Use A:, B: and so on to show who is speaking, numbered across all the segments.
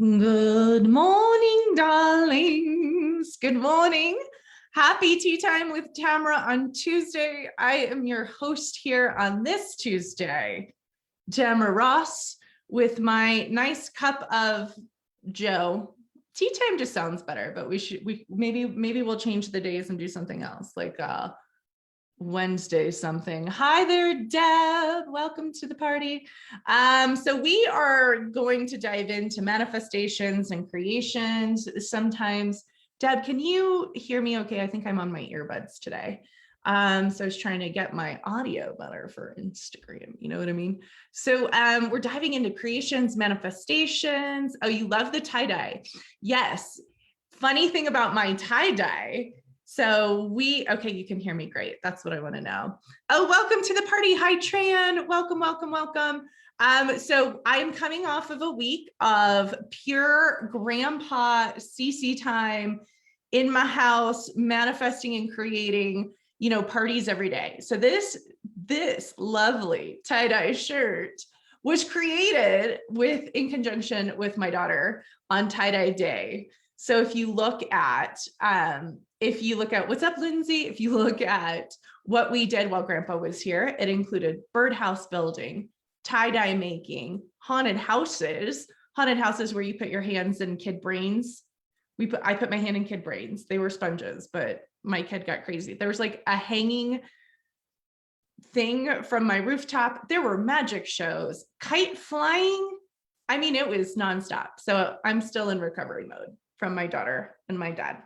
A: Good morning, darlings. Good morning. Happy Tea Time with Tamara on Tuesday. I am your host here on this Tuesday, Tamara Ross, with my nice cup of Joe. Tea time just sounds better, but maybe we'll change the days and do something else, like Wednesday something. Hi there, Deb. Welcome to the party. So we are going to dive into manifestations and creations. Sometimes, Deb, can you hear me okay? I think I'm on my earbuds today. So I was trying to get my audio better for Instagram. You know what I mean? So we're diving into creations, manifestations. Oh, you love the tie-dye. Yes. Funny thing about my tie-dye. So okay, you can hear me great. That's what I want to know. Oh, welcome to the party. Hi, Tran. Welcome, welcome, welcome. So I'm coming off of a week of pure grandpa CC time in my house, manifesting and creating, parties every day. So this lovely tie-dye shirt was created in conjunction with my daughter on tie-dye day. So if you look at what's up, Lindsay, if you look at what we did while Grandpa was here, it included birdhouse building, tie-dye making, haunted houses where you put your hands in kid brains. I put my hand in kid brains. They were sponges, but my kid got crazy. There was like a hanging thing from my rooftop. There were magic shows, kite flying. I mean, it was nonstop. So I'm still in recovery mode from my daughter and my dad.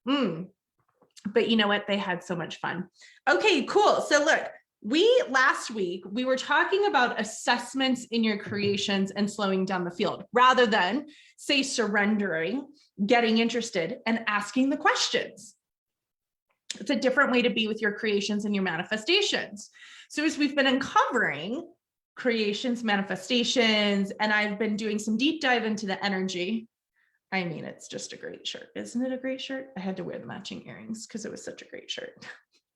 A: But you know what? They had so much fun. Okay, cool. So look, last week, we were talking about assessments in your creations and slowing down the field rather than say surrendering, getting interested and asking the questions. It's a different way to be with your creations and your manifestations. So as we've been uncovering creations, manifestations, and I've been doing some deep dive into the energy. I mean, it's just a great shirt. Isn't it a great shirt? I had to wear the matching earrings because it was such a great shirt.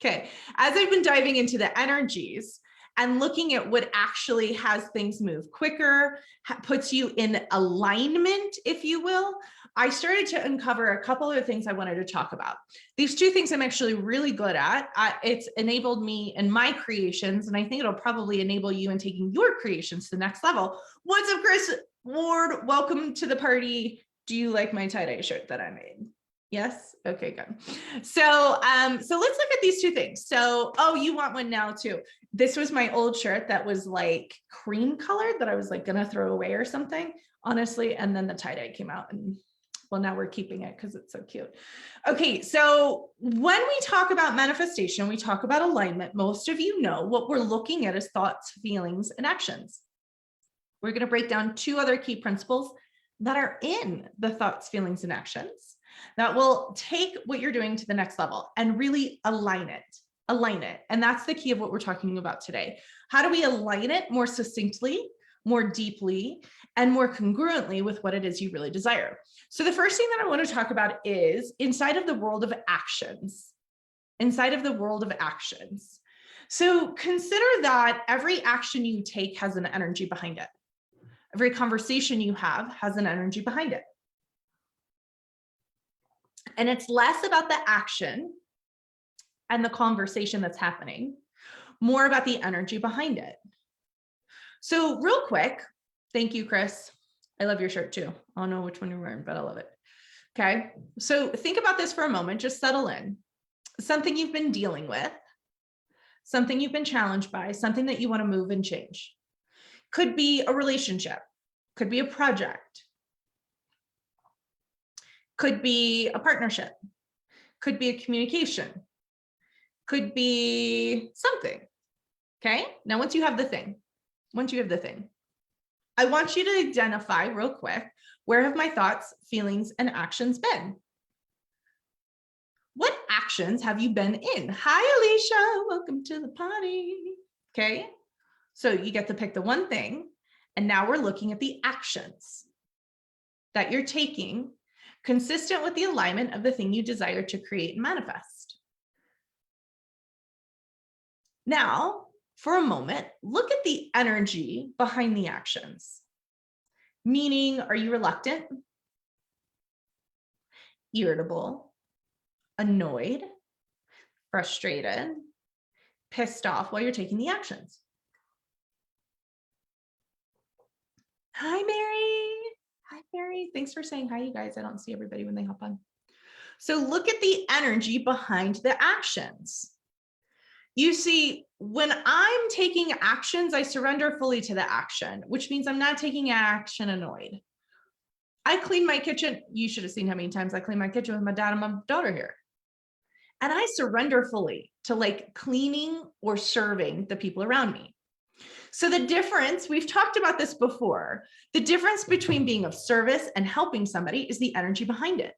A: Okay. As I've been diving into the energies and looking at what actually has things move quicker, puts you in alignment, if you will, I started to uncover a couple of things I wanted to talk about. These two things I'm actually really good at. It's enabled me in my creations, and I think it'll probably enable you in taking your creations to the next level. What's up, Chris Ward? Welcome to the party. Do you like my tie-dye shirt that I made? Yes? Okay, good. So let's look at these two things. So, you want one now too. This was my old shirt that was like cream colored that I was like gonna throw away or something, honestly. And then the tie-dye came out and well, now we're keeping it because it's so cute. Okay, so when we talk about manifestation, we talk about alignment. Most of you know what we're looking at is thoughts, feelings, and actions. We're gonna break down two other key principles that are in the thoughts, feelings, and actions that will take what you're doing to the next level and really align it. And that's the key of what we're talking about today. How do we align it more succinctly, more deeply, and more congruently with what it is you really desire? So the first thing that I want to talk about is inside of the world of actions. So consider that every action you take has an energy behind it. Every conversation you have has an energy behind it. And it's less about the action and the conversation that's happening, more about the energy behind it. So real quick, thank you, Chris. I love your shirt too. I don't know which one you're wearing, but I love it. Okay, so think about this for a moment, just settle in. Something you've been dealing with, something you've been challenged by, something that you want to move and change. Could be a relationship, could be a project, could be a partnership, could be a communication, could be something. Okay, now once you have the thing, I want you to identify real quick, where have my thoughts, feelings, and actions been? What actions have you been in? Hi, Alicia, welcome to the party. Okay, so you get to pick the one thing, and now we're looking at the actions that you're taking consistent with the alignment of the thing you desire to create and manifest. Now, for a moment, look at the energy behind the actions. Meaning, are you reluctant, irritable, annoyed, frustrated, pissed off while you're taking the actions? Hi, Mary. Hi, Mary. Thanks for saying hi, you guys. I don't see everybody when they hop on. So look at the energy behind the actions. You see, when I'm taking actions, I surrender fully to the action, which means I'm not taking action annoyed. I clean my kitchen. You should have seen how many times I clean my kitchen with my dad and my daughter here. And I surrender fully to like cleaning or serving the people around me. So the difference, we've talked about this before, the difference between being of service and helping somebody is the energy behind it.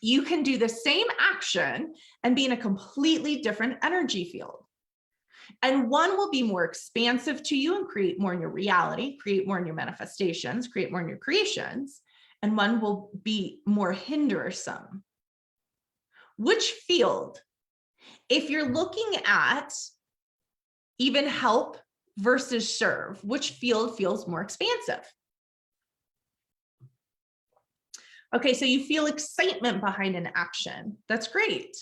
A: You can do the same action and be in a completely different energy field. And one will be more expansive to you and create more in your reality, create more in your manifestations, create more in your creations. And one will be more hindersome. Which field? If you're looking at even help versus serve, which field feels more expansive? Okay, so you feel excitement behind an action. That's great.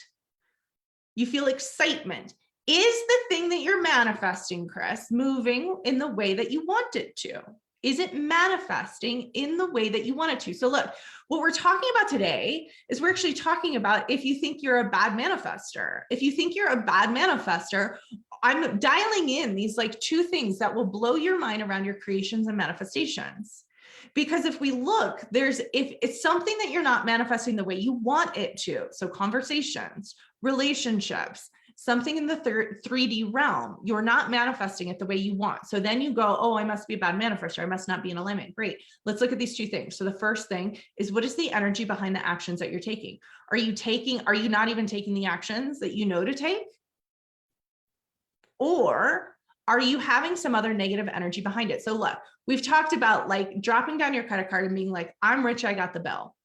A: You feel excitement. Is the thing that you're manifesting, Chris, moving in the way that you want it to? Is it manifesting in the way that you want it to? So look, what we're talking about today is we're actually talking about if you think you're a bad manifester. If you think you're a bad manifester, I'm dialing in these like two things that will blow your mind around your creations and manifestations. Because if we look, if it's something that you're not manifesting the way you want it to, so conversations, relationships, something in the 3D realm, you're not manifesting it the way you want. So then you go, oh, I must be a bad manifester. I must not be in alignment. Great. Let's look at these two things. So the first thing is, what is the energy behind the actions that you're taking? Are you not even taking the actions that you know to take? Or are you having some other negative energy behind it? So look, we've talked about like dropping down your credit card and being like, I'm rich, I got the bill.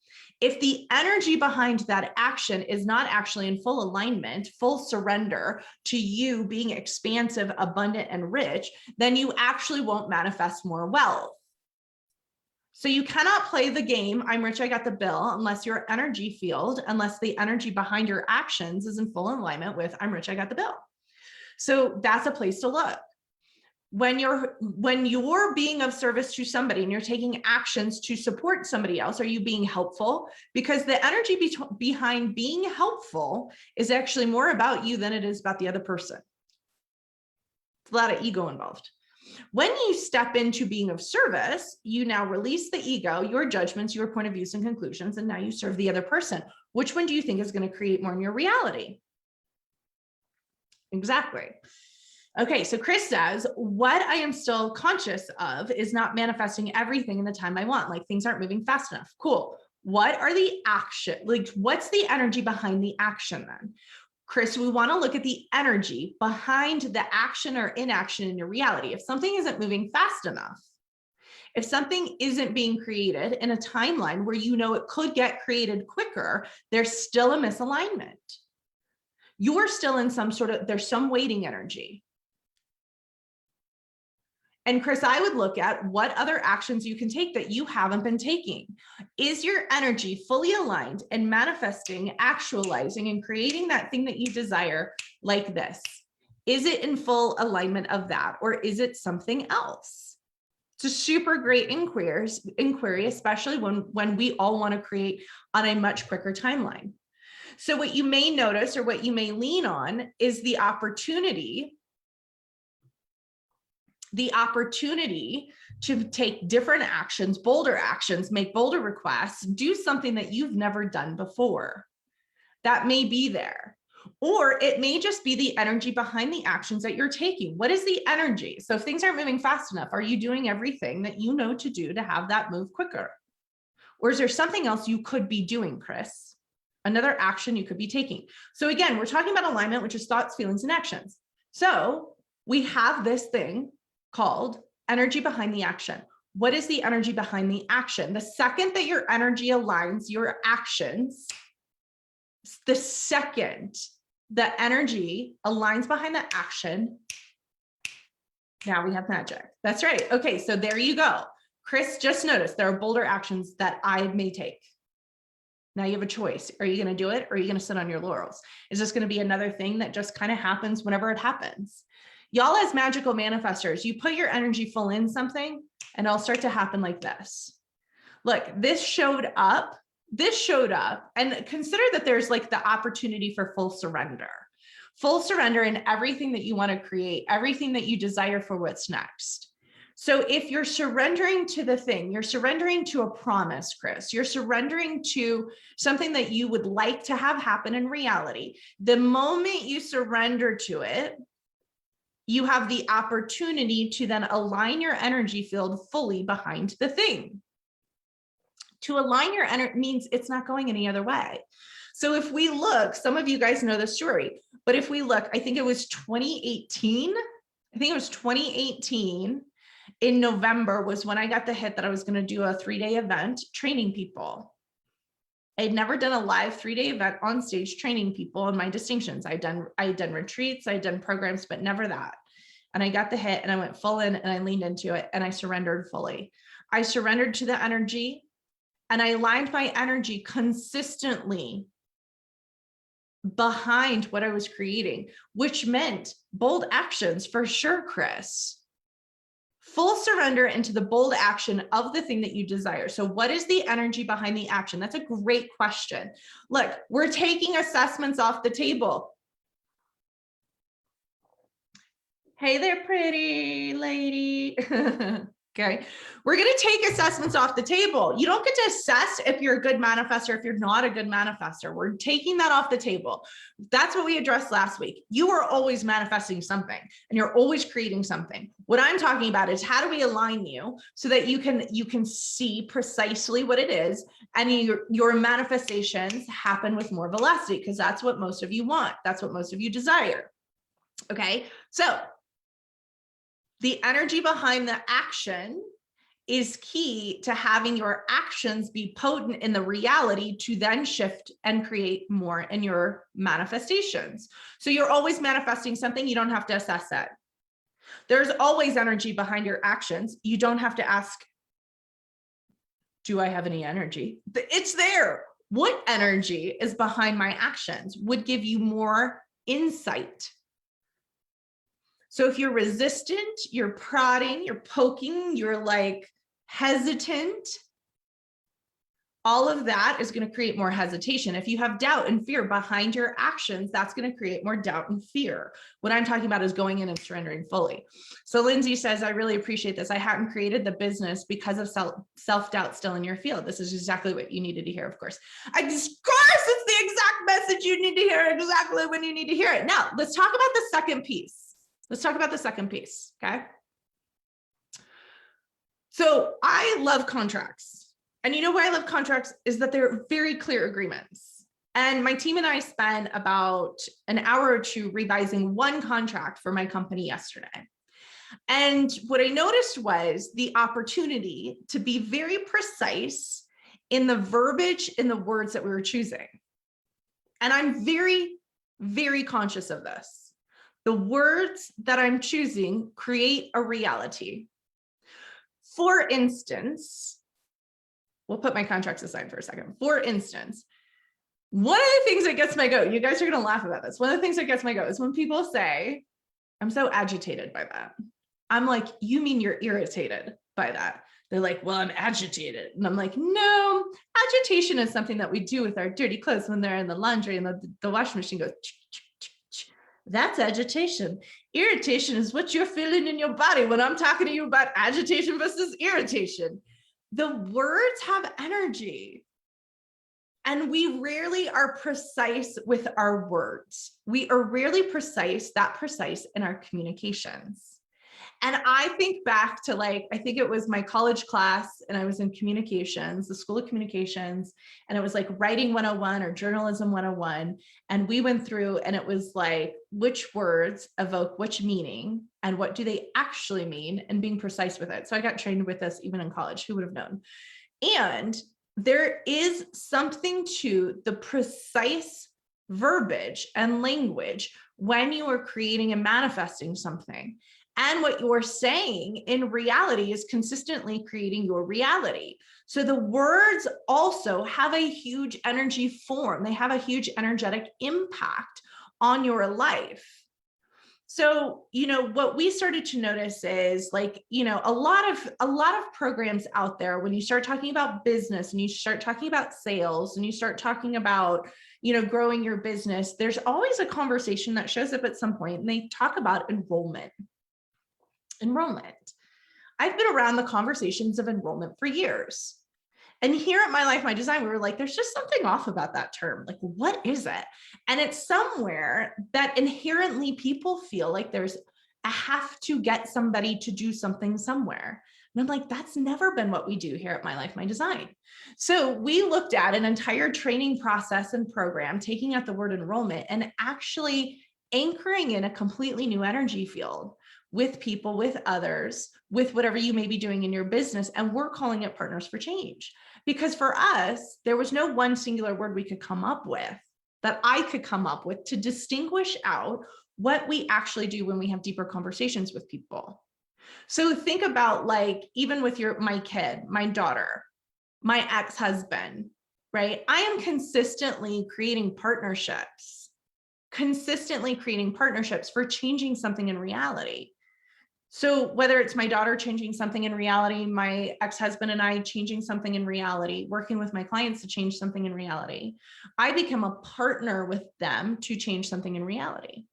A: If the energy behind that action is not actually in full alignment, full surrender to you being expansive, abundant, and rich, then you actually won't manifest more wealth. So you cannot play the game, I'm rich, I got the bill, unless your energy field, unless the energy behind your actions is in full alignment with I'm rich, I got the bill. So that's a place to look. When you're being of service to somebody and you're taking actions to support somebody else, are you being helpful? Because the energy behind being helpful is actually more about you than it is about the other person. It's a lot of ego involved. When you step into being of service, you now release the ego, your judgments, your point of views and conclusions, and now you serve the other person. Which one do you think is going to create more in your reality? Exactly. Okay, so Chris says, what I am still conscious of is not manifesting everything in the time I want. Like things aren't moving fast enough. Cool. What are the action? Like what's the energy behind the action then? Chris, we want to look at the energy behind the action or inaction in your reality. If something isn't moving fast enough, if something isn't being created in a timeline where you know it could get created quicker, there's still a misalignment. You're still in there's some waiting energy. And Chris, I would look at what other actions you can take that you haven't been taking. Is your energy fully aligned and manifesting, actualizing, and creating that thing that you desire like this? Is it in full alignment of that, or is it something else? It's a super great inquiry, especially when we all want to create on a much quicker timeline. So what you may notice or what you may lean on is the opportunity to take different actions, bolder actions, make bolder requests, do something that you've never done before. That may be there. Or it may just be the energy behind the actions that you're taking. What is the energy? So if things aren't moving fast enough, are you doing everything that you know to do to have that move quicker? Or is there something else you could be doing, Chris? Another action you could be taking. So again, we're talking about alignment, which is thoughts, feelings, and actions. So we have this thing called energy behind the action. What is the energy behind the action? The second that your energy aligns your actions, the second the energy aligns behind the action, now we have magic. That's right. Okay, so there you go. Chris, just notice there are bolder actions that I may take. Now you have a choice. Are you going to do it or are you going to sit on your laurels? Is this going to be another thing that just kind of happens whenever it happens? Y'all as magical manifestors, you put your energy full in something and it'll start to happen like this. Look, this showed up, and consider that there's like the opportunity for full surrender in everything that you want to create, everything that you desire for what's next. So if you're surrendering to the thing, you're surrendering to a promise, Chris, you're surrendering to something that you would like to have happen in reality. The moment you surrender to it, you have the opportunity to then align your energy field fully behind the thing. To align your energy means it's not going any other way. So if we look, some of you guys know the story, but if we look, I think it was 2018. In November was when I got the hit that I was going to do a 3-day event training people. I had never done a live 3-day event on stage training people in my distinctions. I had done retreats, I had done programs, but never that. And I got the hit and I went full in and I leaned into it and I surrendered fully. I surrendered to the energy and I aligned my energy consistently behind what I was creating, which meant bold actions for sure, Chris. Full surrender into the bold action of the thing that you desire. So what is the energy behind the action? That's a great question. Look, we're taking assessments off the table. Hey there, pretty lady. Okay, we're going to take assessments off the table. You don't get to assess if you're a good manifestor, if you're not a good manifestor. We're taking that off the table. That's what we addressed last week. You are always manifesting something and you're always creating something. What I'm talking about is how do we align you so that you can see precisely what it is and your manifestations happen with more velocity, because that's what most of you want. That's what most of you desire. Okay, so the energy behind the action is key to having your actions be potent in the reality to then shift and create more in your manifestations. So you're always manifesting something, you don't have to assess that. There's always energy behind your actions. You don't have to ask, do I have any energy? It's there. What energy is behind my actions would give you more insight. So if you're resistant, you're prodding, you're poking, you're like hesitant, all of that is going to create more hesitation. If you have doubt and fear behind your actions, that's going to create more doubt and fear. What I'm talking about is going in and surrendering fully. So Lindsay says, I really appreciate this. I hadn't created the business because of self-doubt still in your field. This is exactly what you needed to hear, of course. Of course, it's the exact message you need to hear exactly when you need to hear it. Now, let's talk about the second piece. Okay? So I love contracts. And you know why I love contracts is that they're very clear agreements. And my team and I spent about an hour or two revising one contract for my company yesterday. And what I noticed was the opportunity to be very precise in the verbiage, in the words that we were choosing. And I'm very, very conscious of this. The words that I'm choosing create a reality. For instance, we'll put my contracts aside for a second. For instance, one of the things that gets my goat, you guys are going to laugh about this. One of the things that gets my goat is when people say, I'm so agitated by that. I'm like, you mean you're irritated by that? They're like, well, I'm agitated. And I'm like, no, agitation is something that we do with our dirty clothes when they're in the laundry and the washing machine goes, that's agitation. Irritation is what you're feeling in your body when I'm talking to you about agitation versus irritation. The words have energy. And we rarely are precise with our words. We are rarely precise in our communications. And I think back to I think it was my college class and I was in communications, the School of Communications, and it was like writing 101 or journalism 101. And we went through and it was like, which words evoke which meaning and what do they actually mean, and being precise with it. So I got trained with this even in college, who would have known? And there is something to the precise verbiage and language when you are creating and manifesting something. And what you're saying in reality is consistently creating your reality. So the words also have a huge energy form. They have a huge energetic impact on your life. So, what we started to notice is like, a lot of programs out there, when you start talking about business and you start talking about sales and you start talking about, growing your business, there's always a conversation that shows up at some point, and they talk about enrollment. I've been around the conversations of enrollment for years. And here at My Life, My Design, we were like, there's just something off about that term. Like, what is it? And it's somewhere that inherently people feel like there's a have to get somebody to do something somewhere. And I'm like, that's never been what we do here at My Life, My Design. So we looked at an entire training process and program, taking out the word enrollment and actually anchoring in a completely new energy field with people, with others, with whatever you may be doing in your business. And we're calling it Partners for Change. Because for us, there was no one singular word we could come up with, that I could come up with to distinguish out what we actually do when we have deeper conversations with people. So think about, like, even with my kid, my daughter, my ex-husband, right? I am consistently creating partnerships for changing something in reality. So whether it's my daughter changing something in reality, my ex-husband and I changing something in reality, working with my clients to change something in reality, I become a partner with them to change something in reality.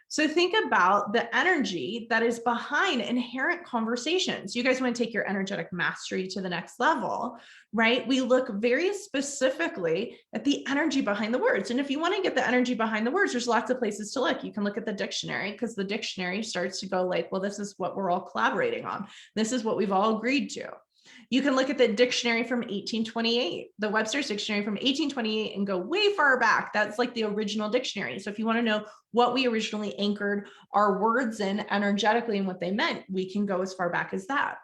A: So think about the energy that is behind inherent conversations. You guys want to take your energetic mastery to the next level, right? We look very specifically at the energy behind the words. And if you want to get the energy behind the words, there's lots of places to look. You can look at the dictionary, because the dictionary starts to go like, well, this is what we're all collaborating on. This is what we've all agreed to. You can look at the dictionary from 1828, the Webster's dictionary from 1828, and go way far back. That's like the original dictionary. So if you want to know what we originally anchored our words in energetically and what they meant, we can go as far back as that.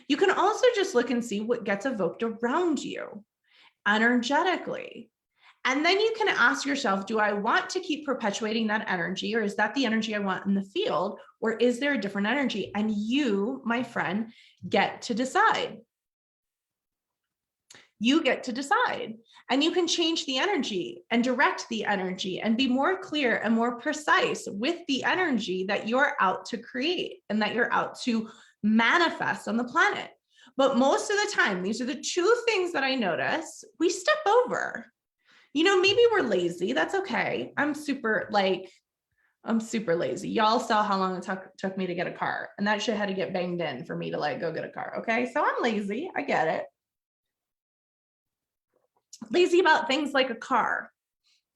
A: You can also just look and see what gets evoked around you energetically. And then you can ask yourself, do I want to keep perpetuating that energy, or is that the energy I want in the field, or is there a different energy? And you, my friend, get to decide. You get to decide, and you can change the energy and direct the energy and be more clear and more precise with the energy that you're out to create and that you're out to manifest on the planet. But most of the time, these are the two things that I notice we step over. Maybe we're lazy. That's okay. I'm super lazy. Y'all saw how long it took me to get a car, and that shit had to get banged in for me to go get a car. Okay. So I'm lazy. I get it. Lazy about things like a car,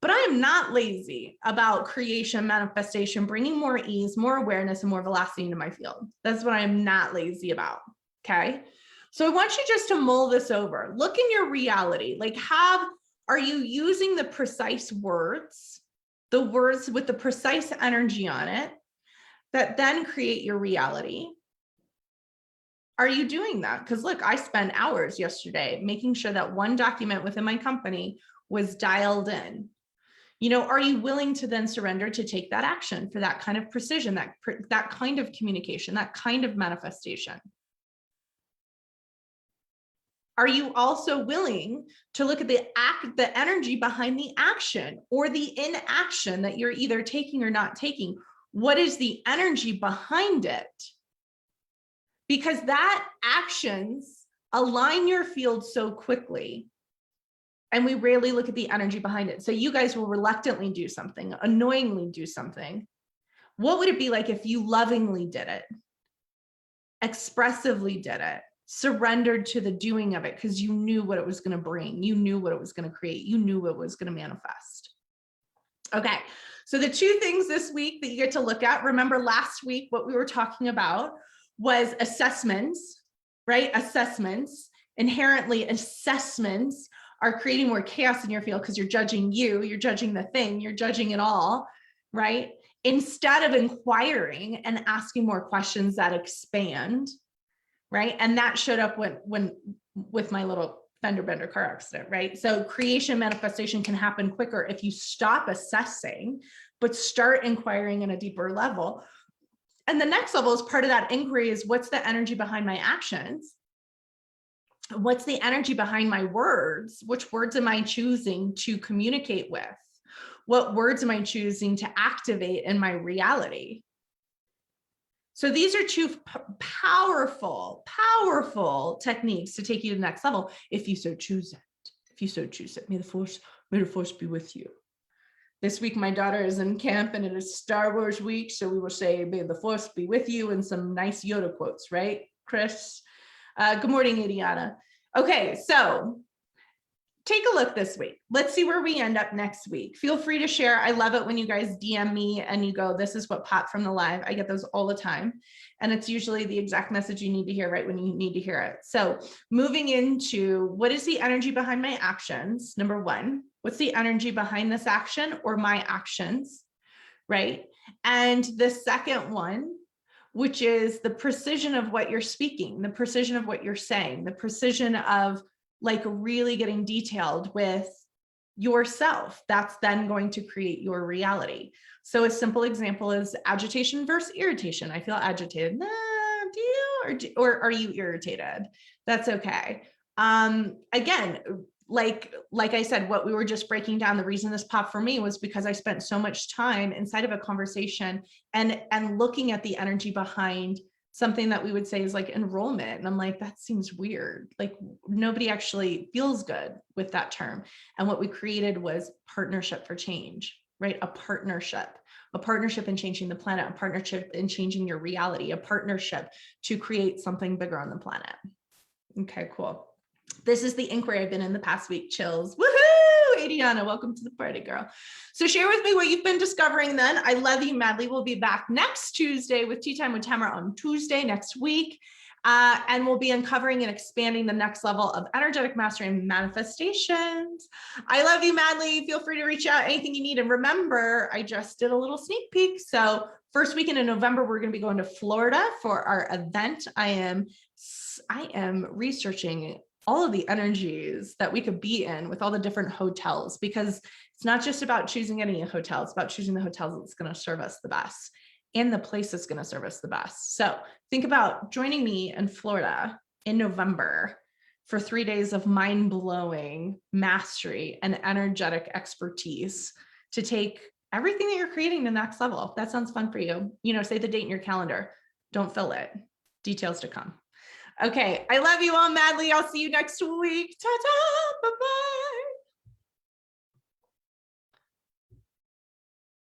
A: but I am not lazy about creation, manifestation, bringing more ease, more awareness, and more velocity into my field. That's what I am not lazy about. Okay. So I want you just to mull this over. Look in your reality. Are you using the precise words, the words with the precise energy on it that then create your reality? Are you doing that? Because look, I spent hours yesterday making sure that one document within my company was dialed in. Are you willing to then surrender to take that action for that kind of precision, that kind of communication, that kind of manifestation? Are you also willing to look at the energy behind the action or the inaction that you're either taking or not taking? What is the energy behind it? Because that actions align your field so quickly, and we rarely look at the energy behind it. So you guys will reluctantly do something, annoyingly do something. What would it be like if you lovingly did it, expressively did it, surrendered to the doing of it because you knew what it was going to bring, you knew what it was going to create, you knew what it was going to manifest? Okay, so the two things this week that you get to look at, remember last week what we were talking about was assessments, right? Assessments. Inherently, assessments are creating more chaos in your field because you're judging you're judging the thing, you're judging it all, right? Instead of inquiring and asking more questions that expand, right? And that showed up when with my little fender bender car accident, right? So creation, manifestation can happen quicker if you stop assessing, but start inquiring on a deeper level. And the next level is part of that inquiry is what's the energy behind my actions? What's the energy behind my words? Which words am I choosing to communicate with? What words am I choosing to activate in my reality? So these are two powerful, powerful techniques to take you to the next level if you so choose it. If you so choose it, may the force be with you. This week, my daughter is in camp and it is Star Wars week. So we will say, may the force be with you, and some nice Yoda quotes, right, Chris? Good morning, Adiana. Okay, so take a look this week. Let's see where we end up next week. Feel free to share. I love it when you guys DM me and you go, this is what popped from the live. I get those all the time. And it's usually the exact message you need to hear right when you need to hear it. So moving into what is the energy behind my actions? Number one, what's the energy behind this action or my actions, right? And the second one, which is the precision of what you're speaking, the precision of what you're saying, the precision of like really getting detailed with yourself. That's then going to create your reality. So a simple example is agitation versus irritation. I feel agitated. Nah, do you? Or are you irritated? That's okay. Again, like I said, what we were just breaking down, the reason this popped for me was because I spent so much time inside of a conversation and looking at the energy behind something that we would say is like enrollment. And I'm like, that seems weird. Like nobody actually feels good with that term. And what we created was partnership for change, right? A partnership in changing the planet, a partnership in changing your reality, a partnership to create something bigger on the planet. Okay, cool. This is the inquiry I've been in the past week. Chills. Woohoo! Adiana, welcome to the party, girl. So share with me what you've been discovering then. I love you madly. We'll be back next Tuesday with Tea Time with Tamara on Tuesday next week. And we'll be uncovering and expanding the next level of energetic mastery and manifestations. I love you madly. Feel free to reach out anything you need. And remember, I just did a little sneak peek. So first weekend in November, we're going to be going to Florida for our event. I am researching all of the energies that we could be in with all the different hotels, because it's not just about choosing any hotel, it's about choosing the hotel that's going to serve us the best and the place that's going to serve us the best. So think about joining me in Florida in November for 3 days of mind-blowing mastery and energetic expertise to take everything that you're creating to the next level. If that sounds fun for you, say the date in your calendar. Don't fill it. Details to come. Okay, I love you all madly. I'll see you next week. Ta-ta, bye-bye.